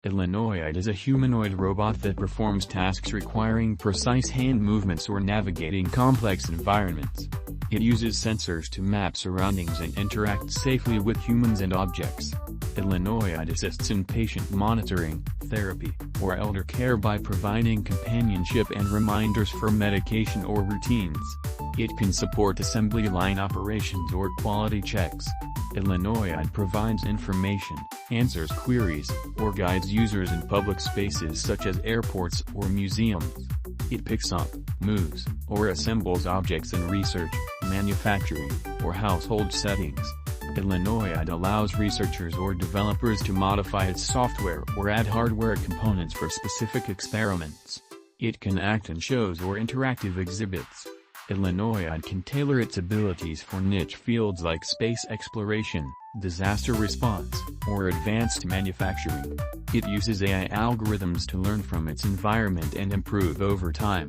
Elenoide is a humanoid robot that performs tasks requiring precise hand movements or navigating complex environments. It uses sensors to map surroundings and interact safely with humans and objects. Elenoide assists in patient monitoring, therapy, or elder care by providing companionship and reminders for medication or routines. It can support assembly line operations or quality checks. Elenoide provides information, answers queries, or guides users in public spaces such as airports or museums. It picks up, moves, or assembles objects in research, manufacturing, or household settings. Elenoide allows researchers or developers to modify its software or add hardware components for specific experiments. It can act in shows or interactive exhibits. Elenoide can tailor its abilities for niche fields like space exploration, disaster response, or advanced manufacturing. It uses AI algorithms to learn from its environment and improve over time.